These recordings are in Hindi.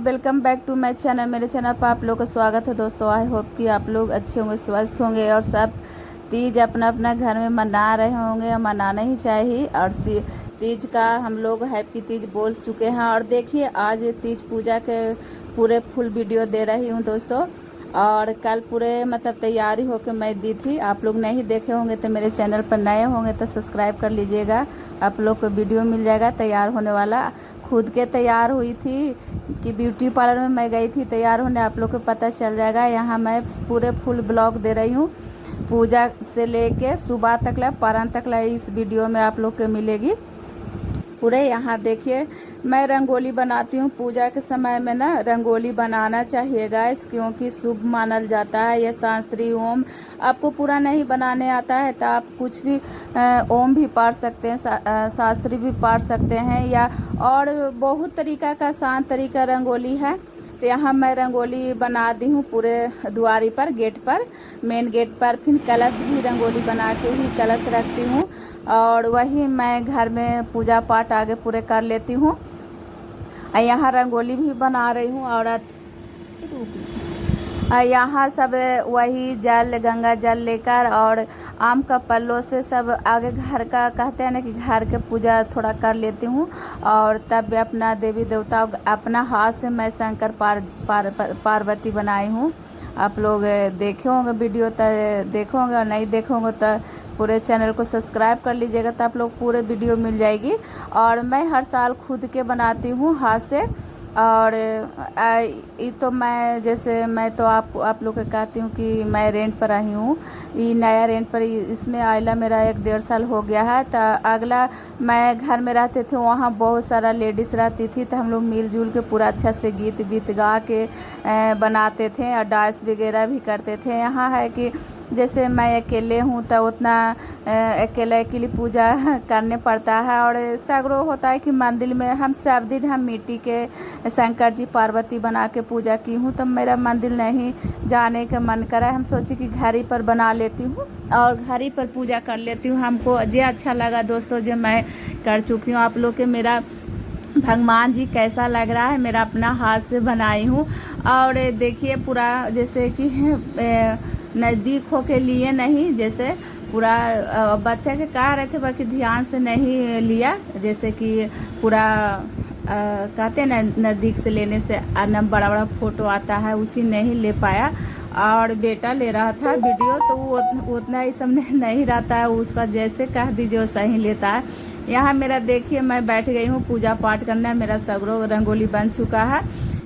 Welcome back to my channel. मेरे चैनल पर आप लोग का स्वागत है दोस्तों। आई होप कि आप लोग अच्छे होंगे, स्वस्थ होंगे और सब तीज अपना अपना घर में मना रहे होंगे और मनाना ही चाहिए। और तीज का हम लोग हैप्पी तीज बोल चुके हैं। और देखिए आज तीज पूजा के पूरे फुल वीडियो दे रही हूँ दोस्तों। और कल पूरे मतलब तैयारी होकर मैं दी थी। आप लोग नहीं देखे होंगे तो मेरे चैनल पर नए होंगे तो सब्सक्राइब कर लीजिएगा। आप लोग को वीडियो मिल जाएगा तैयार होने वाला। खुद के तैयार हुई थी कि ब्यूटी पार्लर में मैं गई थी तैयार होने, आप लोग को पता चल जाएगा। यहाँ मैं पूरे फुल ब्लॉग दे रही हूँ, पूजा से लेके सुबह तक ला पारण तक ला इस वीडियो में आप लोग को मिलेगी पूरे। यहाँ देखिए मैं रंगोली बनाती हूँ। पूजा के समय में ना रंगोली बनाना चाहिए गाइस, क्योंकि शुभ मानल जाता है। यह शास्त्रीय ओम आपको पूरा नहीं बनाने आता है तो आप कुछ भी ओम भी पढ़ सकते हैं, शास्त्री भी पढ़ सकते हैं, या और बहुत तरीका का आसान तरीका रंगोली है। तो यहाँ मैं रंगोली बना दी हूँ पूरे द्वारी पर, गेट पर, मेन गेट पर। फिर कलश भी रंगोली बना के ही कलश रखती हूँ और वही मैं घर में पूजा पाठ आगे पूरे कर लेती हूँ। यहाँ रंगोली भी बना रही हूँ औरत। यहाँ सब वही जल, गंगा जल लेकर और आम का पल्लों से सब आगे घर का, कहते हैं ना कि घर के पूजा थोड़ा कर लेती हूँ। और तब अपना देवी देवता अपना हाथ से मैं शंकर पार्वती बनाई हूँ। आप लोग देखे होंगे वीडियो तो देखे होंगे, और नहीं देखे होंगे तो पूरे चैनल को सब्सक्राइब कर लीजिएगा तो आप लोग पूरे वीडियो मिल जाएगी। और मैं हर साल खुद के बनाती हूँ हाथ से। और ये तो मैं जैसे मैं तो आप लोग को कहती हूँ कि मैं रेंट पर आई हूँ। ये नया रेंट पर इसमें आइला मेरा 1-1.5 साल हो गया है। तो अगला मैं घर में रहते थे, वहाँ बहुत सारा लेडीज़ रहती थी तो हम लोग मिलजुल के पूरा अच्छा से गीत वीत गा के बनाते थे और डांस वगैरह भी करते थे। यहाँ है कि जैसे मैं अकेले हूँ तो उतना अकेले पूजा करने पड़ता है। और सगरो होता है कि मंदिर में हम सब दिन हम मिट्टी के शंकर जी पार्वती बना के पूजा की हूँ, तो मेरा मंदिर नहीं जाने का मन करा। हम सोचे कि घर ही पर बना लेती हूँ और घर ही पर पूजा कर लेती हूँ। हमको जो अच्छा लगा दोस्तों जो मैं कर चुकी हूँ। आप लोग के मेरा भगवान जी कैसा लग रहा है, मेरा अपना हाथ से बनाई हूँ। और देखिए पूरा जैसे कि नज़दीक हो के लिए नहीं, जैसे पूरा बच्चा के कह रहे थे बाकी ध्यान से नहीं लिया। जैसे कि पूरा कहते हैं ना नज़दीक से लेने से ना बड़ा बड़ा फ़ोटो आता है, वो चीज़ नहीं ले पाया। और बेटा ले रहा था वीडियो तो वो उतना ही सब नहीं रहता है, उसका जैसे कह दीजिए वैसा ही लेता है। यहाँ मेरा देखिए मैं बैठ गई हूँ पूजा पाठ करना। मेरा सगरो रंगोली बन चुका है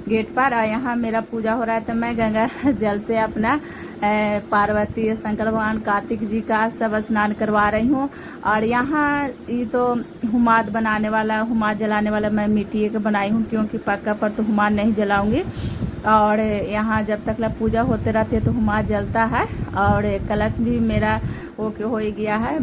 गेट पर और यहाँ मेरा पूजा हो रहा है। तो मैं गंगा जल से अपना पार्वती, शंकर भगवान, कार्तिक जी का सब स्नान करवा रही हूँ। और यहाँ ये तो हुमाद बनाने वाला, हुमाद जलाने वाला मैं मिट्टी के बनाई हूँ, क्योंकि पक्का पर तो हुमाद नहीं जलाऊंगी। और यहाँ जब तक ला पूजा होते रहती है तो हुमाद जलता है। और कलश भी मेरा हो गया है,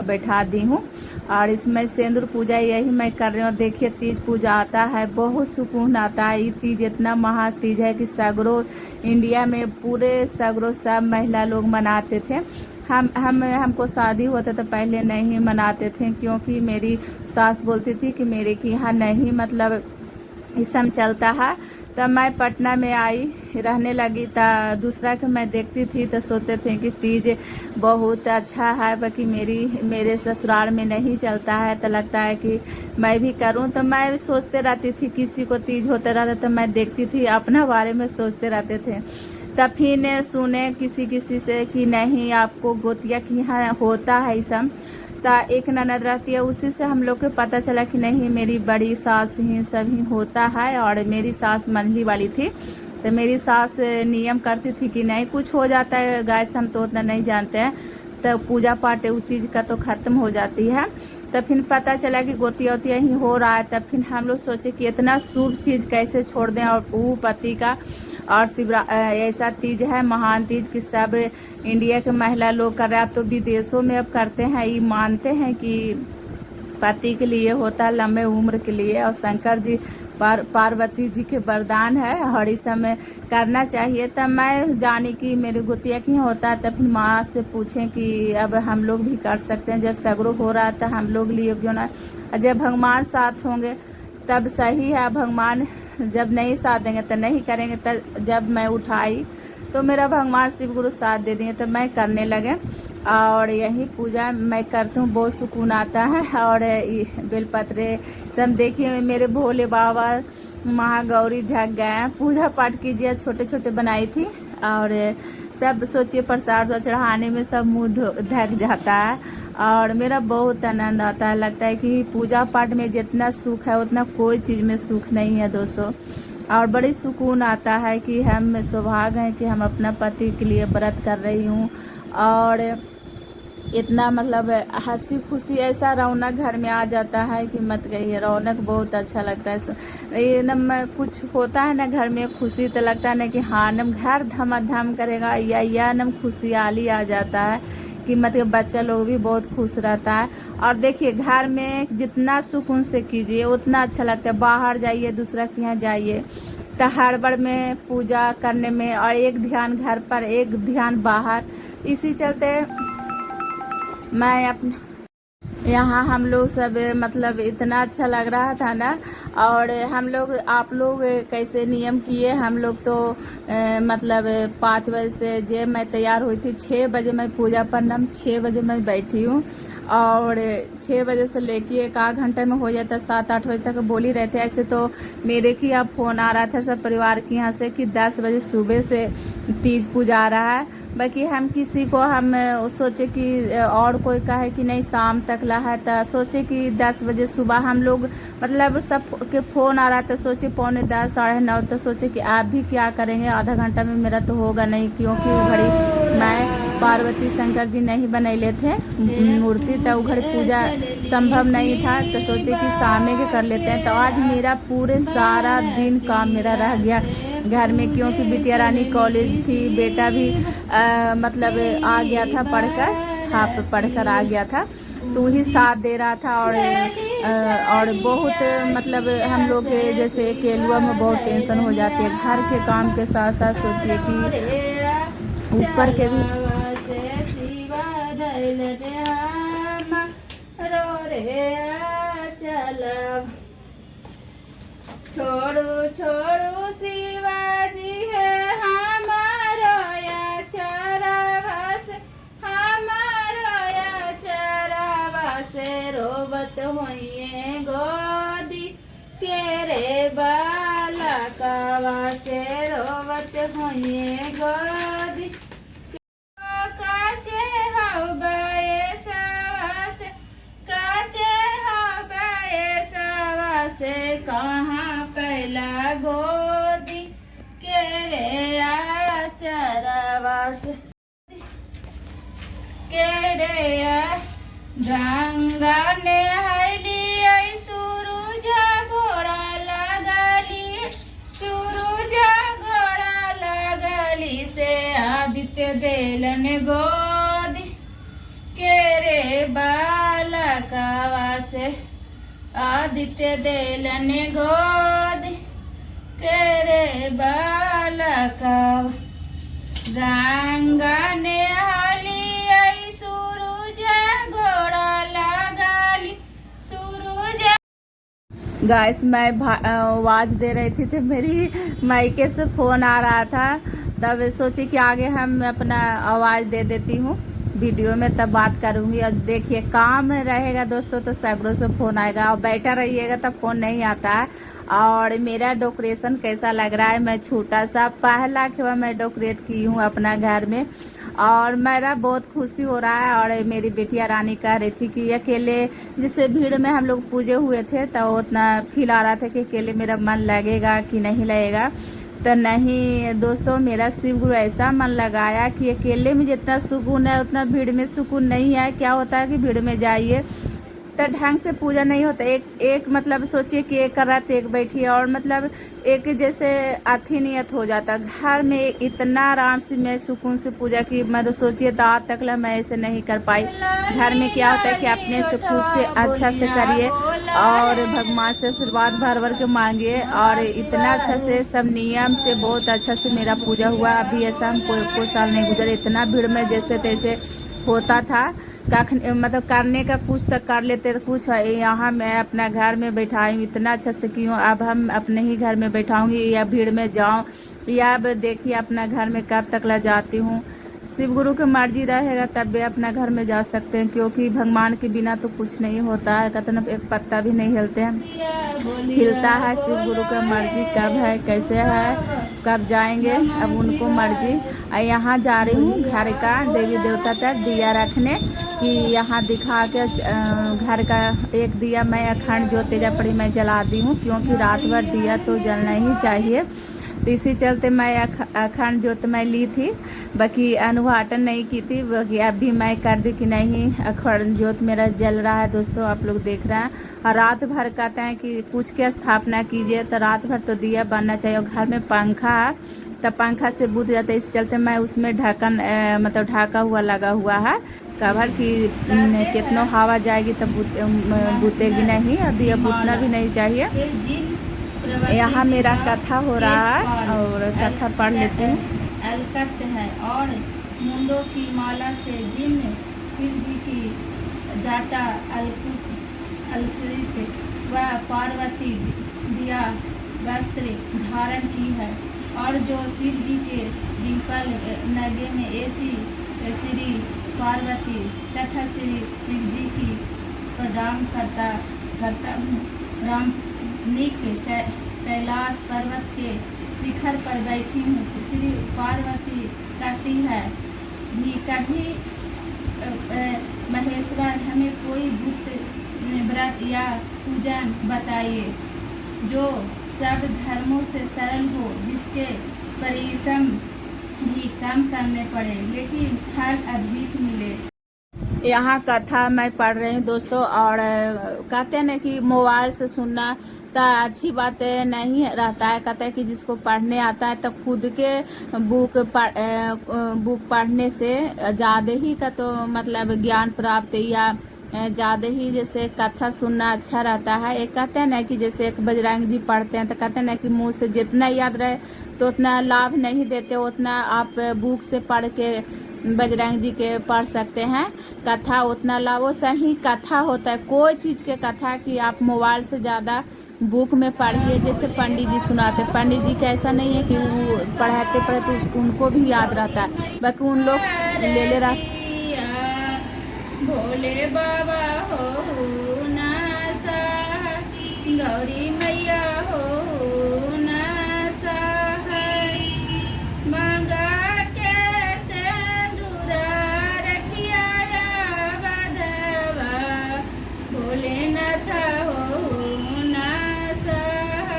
बैठा दी हूँ। और इसमें सिंदूर पूजा यही मैं कर रही हूँ। देखिए तीज पूजा आता है, बहुत सुकून आता है। ये तीज इतना महा तीज है कि सगरो इंडिया में पूरे सगरो सब महिला लोग मनाते थे। हमको शादी होता तो पहले नहीं मनाते थे, क्योंकि मेरी सास बोलती थी कि मेरे के यहाँ नहीं मतलब इसम चलता है। तब मैं पटना में आई रहने लगी तो दूसरा के मैं देखती थी तो सोचते थे कि तीज बहुत अच्छा है, बाकी मेरे ससुराल में नहीं चलता है। तो लगता है कि मैं भी करूं। तो मैं भी सोचते रहती थी, किसी को तीज होता रहता तो मैं देखती थी, अपना बारे में सोचते रहते थे। तब फिर सुने किसी से कि नहीं आपको गोतिया के यहाँ होता है सब। तो एक ननद रहती है, उसी से हम लोग को पता चला कि नहीं मेरी बड़ी सास ही सभी होता है। और मेरी सास मंझली वाली थी तो मेरी सास नियम करती थी कि नहीं कुछ हो जाता है गैस, हम तो उतना नहीं जानते हैं, तो पूजा पाठ उस चीज़ का तो ख़त्म हो जाती है। तब फिर पता चला कि गोतिया वोतिया ही हो रहा है। तब फिर हम लोग सोचे कि इतना शुभ चीज़ कैसे छोड़ दें। और वो पति का और ऐसा तीज है महान तीज कि सब इंडिया के महिला लोग कर रहे हैं। अब तो विदेशों में अब करते हैं, ये मानते हैं कि पति के लिए होता है, लंबे उम्र के लिए। और शंकर जी पार्वती जी के वरदान है और इस समय करना चाहिए। तब मैं जानी कि मेरे गोतिया की होता है। तब फिर माँ से पूछें कि अब हम लोग भी कर सकते हैं, जब सगरो हो रहा था हम लोग लिए क्यों ना। जब भगवान साथ होंगे तब सही है। भगवान जब नहीं साथ देंगे तो नहीं करेंगे। तो जब मैं उठाई तो मेरा भगवान शिव गुरु साथ दे दिए तो मैं करने लगे और यही पूजा मैं करती हूँ, बहुत सुकून आता है। और बेलपत्रे सब देखिए मेरे भोले बाबा महागौरी झक गए, पूजा पाठ कीजिए, छोटे छोटे बनाई थी और सब सोचिए प्रसाद चढ़ाने में सब मुँह ढक जाता है और मेरा बहुत आनंद आता है। लगता है कि पूजा पाठ में जितना सुख है उतना कोई चीज़ में सुख नहीं है दोस्तों। और बड़ी सुकून आता है कि हम सौभाग्य हैं कि हम अपना पति के लिए व्रत कर रही हूँ। और इतना मतलब हंसी खुशी ऐसा रौनक घर में आ जाता है कि मत कहिए, रौनक बहुत अच्छा लगता है। ये नम कुछ होता है ना घर में खुशी तो लगता है ना कि हाँ नम घर धमाधम करेगा या नम खुशहाली आ जाता है कि मतलब बच्चा लोग भी बहुत खुश रहता है। और देखिए घर में जितना सुकून से कीजिए उतना अच्छा लगता है। बाहर जाइए दूसरा के यहाँ जाइए तो हड़बड़ में पूजा करने में और एक ध्यान घर पर एक ध्यान बाहर, इसी चलते मैं अपने यहाँ हम लोग सब मतलब इतना अच्छा लग रहा था ना। और हम लोग आप लोग कैसे नियम किए, हम लोग तो मतलब 5 बजे से जे मैं तैयार हुई थी, 6 बजे मैं पूजा पढ़ना 6 बजे मैं बैठी हूँ और 6 बजे से लेके एक आध घंटे में हो जाता, 7-8 बजे तक बोल ही रहे थे। ऐसे तो मेरे की अब फ़ोन आ रहा था सब परिवार के यहाँ से कि 10 बजे सुबह से तीज पूजा आ रहा है। बाकी हम किसी को हम सोचे कि और कोई कहे कि नहीं शाम तक ला है तो सोचे कि 10 बजे सुबह हम लोग मतलब सब के फ़ोन आ रहा था, सोचे 9:45 9:30 तो सोचे कि आप भी क्या करेंगे, आधा घंटा में मेरा तो होगा नहीं क्योंकि वो घड़ी मैं पार्वती शंकर जी नहीं बनैले थे मूर्ति तो घर पूजा संभव नहीं था तो सोचे कि शाम के कर लेते हैं। तो आज मेरा पूरे सारा दिन काम मेरा रह गया घर में क्योंकि बिटिया रानी कॉलेज थी, बेटा भी मतलब आ गया था पढ़कर, हाँ पढ़कर आ गया था तो वही साथ दे रहा था। और बहुत मतलब हम लोग के जैसे केलुआ में बहुत टेंशन हो जाती है घर के काम के साथ साथ, सोचिए कि ऊपर के भी छोड़ो छोड़ो शिवाजी है हमारो या चरवास, हमारो या चरवास रोबत होइए गोदी के रे बालकवा से रोबत होइए गोदी काचे हवाए सवास, काचे हवाए सवास कहाँ पहला गोदी के रे आचरवास के रे गंगा ने हली सूरज घोड़ा लगली, सूरज घोड़ा लगली से आदित्य देलन गोदी के रे बालकवा से, आदित्य देलन गोदी के रे बालकवा गंगा ने हली सूरज घोड़ा लगली, सूरज। गाइस मैं आवाज़ दे रही थी तो मेरी मायके से फ़ोन आ रहा था, तब सोची कि आगे हम अपना आवाज़ दे देती हूँ वीडियो में तब बात करूँगी। और देखिए काम रहेगा दोस्तों तो सैकड़ों से फ़ोन आएगा और बैठा रहिएगा तब फ़ोन नहीं आता है। और मेरा डेकोरेशन कैसा लग रहा है, मैं छोटा सा पहला खेवा मैं डेकोरेट की हूँ अपना घर में और मेरा बहुत खुशी हो रहा है। और मेरी बेटिया रानी कह रही थी कि अकेले जिससे भीड़ में हम लोग पूजे हुए थे तो उतना फील आ रहा था कि अकेले मेरा मन लगेगा कि नहीं लगेगा, तो नहीं दोस्तों मेरा शिव गुरु ऐसा मन लगाया कि अकेले में जितना सुकून है उतना भीड़ में सुकून नहीं है। क्या होता है कि भीड़ में जाइए तो ढंग से पूजा नहीं होता, एक मतलब सोचिए कि एक कर रहा तो एक बैठिए और मतलब एक जैसे अथी नियत हो जाता। घर में इतना आराम से मैं सुकून से पूजा की मैं तो सोचिए तो आज तक मैं ऐसे नहीं कर पाई। घर में क्या होता है कि अपने से खुद से अच्छा से करिए और भगवान से आशीर्वाद भर भर के मांगिए और इतना अच्छा से सब नियम से बहुत अच्छा से मेरा पूजा हुआ। अभी ऐसा हम कोई साल नहीं गुजरे इतना भीड़ में जैसे तैसे होता था मतलब करने का कुछ तो कर लेते तो कुछ है। यहाँ मैं अपना घर में बैठाई हूँ, इतना अच्छा से की हूँ। अब हम अपने ही घर में बैठाऊंगी या भीड़ में जाऊँ, या अब देखिए अपना घर में कब तक ला जाती हूँ। शिव गुरु की मर्जी रहेगा तब भी अपना घर में जा सकते हैं, क्योंकि भगवान के बिना तो कुछ नहीं होता है। कहते ना एक पत्ता भी नहीं हिलते हैं, हिलता है शिव गुरु का मर्जी कब है कैसे है कब जाएंगे, अब उनको मर्जी। यहाँ जा रही हूँ घर का देवी देवता तक दिया रखने, कि यहाँ दिखा के घर का एक दिया मैं अखंड ज्योत तेजा पड़ी मैं जला दी हूँ, क्योंकि रात भर दिया तो जलना ही चाहिए। तो इसी चलते मैं अखंड ज्योत मैं ली थी, बाकी अनुवाटन नहीं की थी। बाकी अभी मैं कर दी कि नहीं अखंड ज्योत मेरा जल रहा है। दोस्तों आप लोग देख रहे हैं, और रात भर कहते हैं कि कुछ की स्थापना कीजिए तो रात भर तो दिया बनना चाहिए। और घर में पंखा है तो पंखा से बुझ जाता है, इस चलते मैं उसमें ढक्कन मतलब ढका हुआ लगा हुआ है कवर, कि कितना हवा जाएगी तब बुतेगी नहीं, और दिया बुतना भी नहीं चाहिए। यहाँ मेरा कथा हो रहा है और कथा पढ़ लेती हूँ। अलकत है और मुंडों की माला से जिन शिव जी की जाटा अलकृत व पार्वती दिया वस्त्र धारण की है, और जो शिव जी के डिंपल नगे में ऐसी श्री पार्वती तथा श्री शिव जी की प्रणाम करता हूँ। राम निक कैलाश पर्वत के शिखर पर बैठी हूँ। श्री पार्वती कहती है भी कभी महेश्वर हमें कोई गुप्त व्रत या पूजन बताइए जो सब धर्मों से सरल हो, जिसके परिश्रम भी कम करने पड़े लेकिन फल अधिक मिले। यहाँ कथा मैं पढ़ रही हूँ दोस्तों, और कहते हैं ना कि मोबाइल से सुनना तो अच्छी बात नहीं रहता है। कहते हैं कि जिसको पढ़ने आता है तो खुद के बुक पढ़ने से ज़्यादा ही का तो मतलब ज्ञान प्राप्त या ज़्यादा ही जैसे कथा सुनना अच्छा रहता है। एक कहते हैं ना कि जैसे एक बजरंग जी पढ़ते हैं तो कहते हैं ना कि मुंह से जितना याद रहे तो उतना लाभ नहीं देते, उतना आप बुक से पढ़ के बजरंग जी के पढ़ सकते हैं कथा, उतना लाभ। वो सही कथा होता है कोई चीज़ के कथा की आप मोबाइल से ज़्यादा बुक में पढ़िए। जैसे पंडित जी सुनाते, पंडित जी का ऐसा नहीं है कि वो पढ़ाते उनको भी याद रहता है, बाकी उन लोग ले रहा। भोले बाबा हो ना साह, गौरी मैया हो ना साह, मंगा के सिंदूरा रखिया बधवा, भोलेनाथ हो ना साह,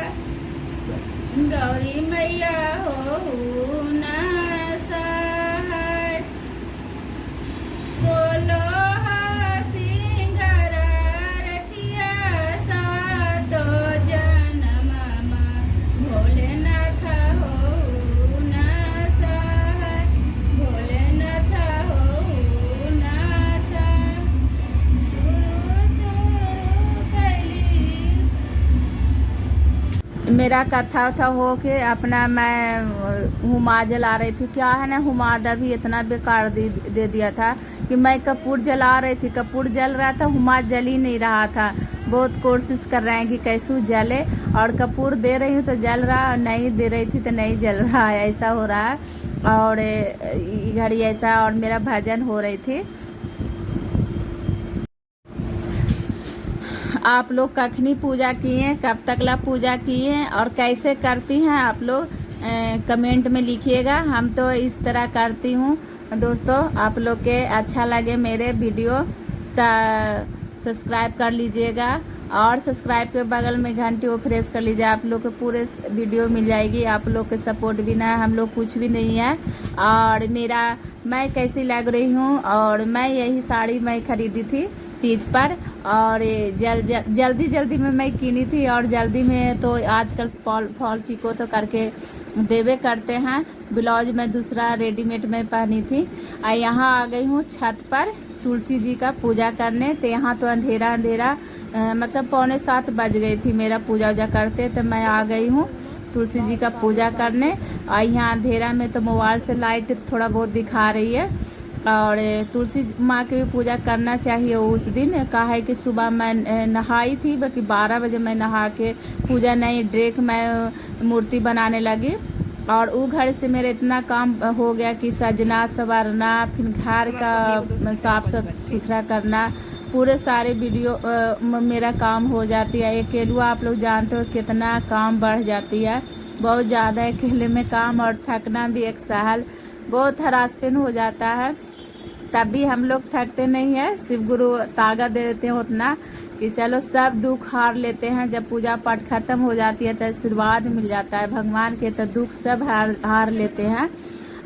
गौरी मैया हो ना साह, सोलो मेरा कथा उथा हो के अपना मैं हुमा जला रही थी। क्या है ना, हुमादा भी इतना बेकार दे दिया था कि मैं कपूर जला रही थी, कपूर जल रहा था, हुमा जल ही नहीं रहा था। बहुत कोशिश कर रहे हैं कि कैसे जले, और कपूर दे रही हूँ तो जल रहा, और नहीं दे रही थी तो नहीं जल रहा है, ऐसा हो रहा है। और घड़ी ऐसा, और मेरा भजन हो रही थी। आप लोग कखनी पूजा किए, कब तक ला पूजा किए और कैसे करती हैं आप लोग कमेंट में लिखिएगा। हम तो इस तरह करती हूँ दोस्तों। आप लोग के अच्छा लगे मेरे वीडियो तो सब्सक्राइब कर लीजिएगा, और सब्सक्राइब के बगल में घंटी वो प्रेस कर लीजिए। आप लोग को पूरे वीडियो मिल जाएगी। आप लोग के सपोर्ट बिना हम लोग कुछ भी नहीं है। और मैं कैसी लग रही हूँ, और मैं यही साड़ी मैं खरीदी थी तीज पर, और जल्दी में मैं किनी थी, और जल्दी में तो आजकल फॉल पिको तो करके देवे करते हैं। ब्लाउज में दूसरा रेडीमेड में पहनी थी। और यहाँ आ गई हूँ छत पर तुलसी जी का पूजा करने। तो यहाँ तो अंधेरा मतलब 6:45 बज गई थी मेरा पूजा वूजा करते, तो मैं आ गई हूँ तुलसी जी का पूजा करने। और यहाँ अंधेरा में तो मोबाइल से लाइट थोड़ा बहुत दिखा रही है, और तुलसी माँ की भी पूजा करना चाहिए उस दिन। कहा है कि सुबह मैं नहाई थी, बाकी 12 बजे मैं नहा के पूजा नहीं डायरेक्ट मैं मूर्ति बनाने लगी। और वो घर से मेरा इतना काम हो गया कि सजना संवारना, फिर घर का साफ सुथरा करना, पूरे सारे वीडियो मेरा काम हो जाती है। अकेले आप लोग जानते हो कितना काम बढ़ जाती है, बहुत ज़्यादा अकेले में काम, और थकना भी एक साल बहुत हरासमेंट हो जाता है। तब भी हम लोग थकते नहीं है, शिव गुरु ताकत दे देते हैं उतना कि चलो सब दुख हार लेते हैं। जब पूजा पाठ खत्म हो जाती है तो आशीर्वाद मिल जाता है भगवान के, तो दुख सब हार लेते हैं।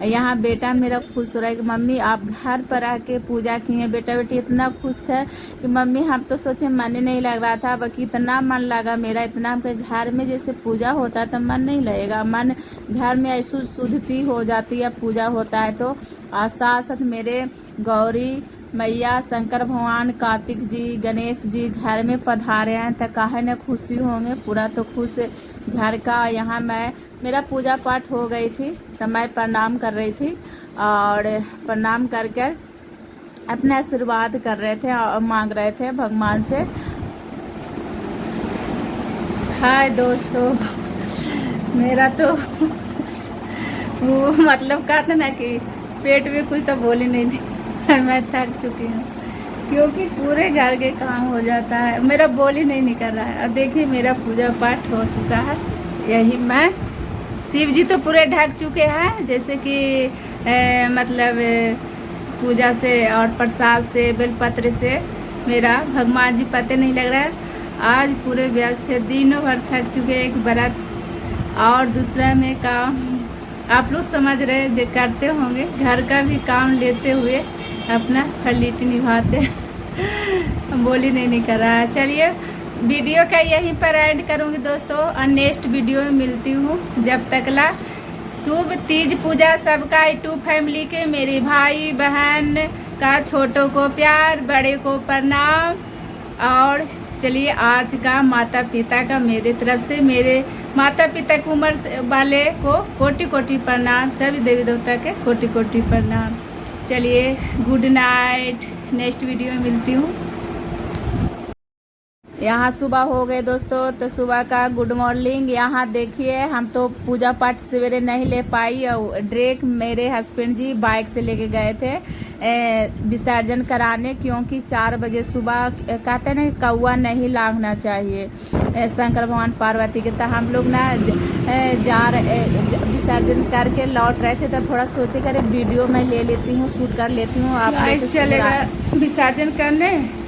यहाँ बेटा मेरा खुश हो रहा है कि मम्मी आप घर पर आके पूजा किए। बेटा बेटी इतना खुश थे कि मम्मी हम तो सोचे मन ही नहीं लग रहा था, बाकी इतना मन लगा मेरा, इतना हमके घर में जैसे पूजा होता है तो मन नहीं लगेगा, मन घर में ऐसी शुद्धि हो जाती है पूजा होता है तो। और साथ साथ मेरे गौरी मैया, शंकर भगवान, कार्तिक जी, गणेश जी घर में पधारे हैं तो काहे न खुशी होंगे, पूरा तो खुश घर का। यहाँ मैं मेरा पूजा पाठ हो गई थी तो मैं प्रणाम कर रही थी, और प्रणाम कर कर अपना आशीर्वाद कर रहे थे और मांग रहे थे भगवान से। हाय दोस्तों, मेरा तो वो मतलब कहते ना कि पेट में कुछ तो बोल ही नहीं मैं थक चुकी हूँ क्योंकि पूरे घर के काम हो जाता है, मेरा बोल ही नहीं निकल रहा है। और देखिए मेरा पूजा पाठ हो चुका है, यही मैं शिव जी तो पूरे ढक चुके हैं, जैसे कि मतलब पूजा से और प्रसाद से, बेलपत्र से मेरा भगवान जी पता नहीं लग रहा है। आज पूरे व्यस्त थे, दिनों भर थक चुके, एक व्रत और दूसरा में काम आप लोग समझ रहे जो करते होंगे, घर का भी काम लेते हुए अपना फर्लिटी निभाते बोल ही नहीं निकल रहा है। चलिए वीडियो का यहीं पर एंड करूँगी दोस्तों, और नेक्स्ट वीडियो में मिलती हूँ। जब तक ला शुभ तीज पूजा सबका यूट्यूब फैमिली के, मेरे भाई बहन का छोटों को प्यार, बड़े को प्रणाम। और चलिए आज का माता पिता का मेरे तरफ से, मेरे माता पिता की उम्र वाले को कोटि कोटि प्रणाम, सभी देवी देवता के कोटि कोटि प्रणाम। चलिए गुड नाइट, नेक्स्ट वीडियो में मिलती हूँ। यहाँ सुबह हो गए दोस्तों, तो सुबह का गुड मॉर्निंग। यहाँ देखिए हम तो पूजा पाठ सवेरे नहीं ले पाई, और डायरेक्ट मेरे हस्बैंड जी बाइक से लेके गए थे विसर्जन कराने, क्योंकि 4 बजे सुबह कहते हैं ना कौआ नहीं लागना चाहिए शंकर भगवान पार्वती के। तो हम लोग ना विसर्जन करके लौट रहे थे, तो थोड़ा सोचे करे वीडियो मैं ले लेती हूँ, शूट कर लेती हूँ। आप चलेगा विसर्जन करने,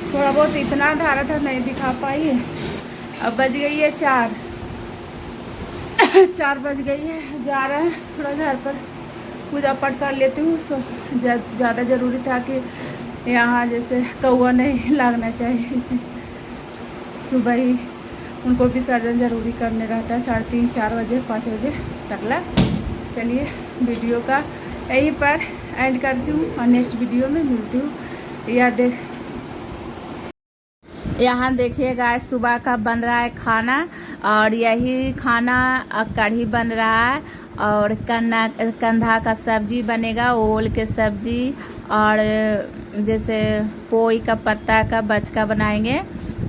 थोड़ा बहुत इतना धारा था नहीं दिखा पाई। अब बज गई है 4 बज गई है, जा रहे हैं थोड़ा घर पर पूजा पाठ कर लेती हूँ। सो ज़्यादा ज़रूरी था कि यहाँ जैसे कौआ नहीं लागना चाहिए, इसी सुबह ही उनको विसर्जन ज़रूरी करने रहता है 3:30 4 बजे 5 बजे तकला। चलिए वीडियो का यहीं पर एंड करती हूँ और नेक्स्ट वीडियो में मिलती हूँ। यहाँ देखिएगा सुबह का बन रहा है खाना, और यही खाना कढ़ी बन रहा है, और कंधा का सब्जी बनेगा, ओल के सब्जी, और जैसे पोई का पत्ता का बचका बनाएंगे,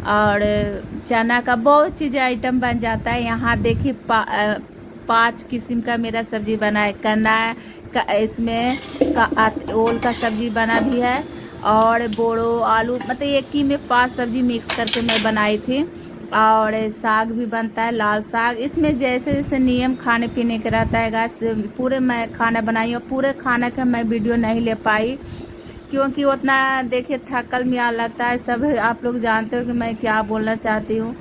और चना का बहुत चीज़ आइटम बन जाता है। यहाँ देखिए 5 किस्म का मेरा सब्जी बना है, करना इसमें ओल का सब्जी बना भी है, और बोड़ो आलू, मतलब एक ही में 5 सब्जी मिक्स करके मैं बनाई थी। और साग भी बनता है, लाल साग। इसमें जैसे जैसे नियम खाने पीने के रहता है गाइस, पूरे मैं खाना बनाई हूँ। पूरे खाना का मैं वीडियो नहीं ले पाई क्योंकि उतना देखिए थकल मियाँ लगता है। सब आप लोग जानते हो कि मैं क्या बोलना चाहती हूँ।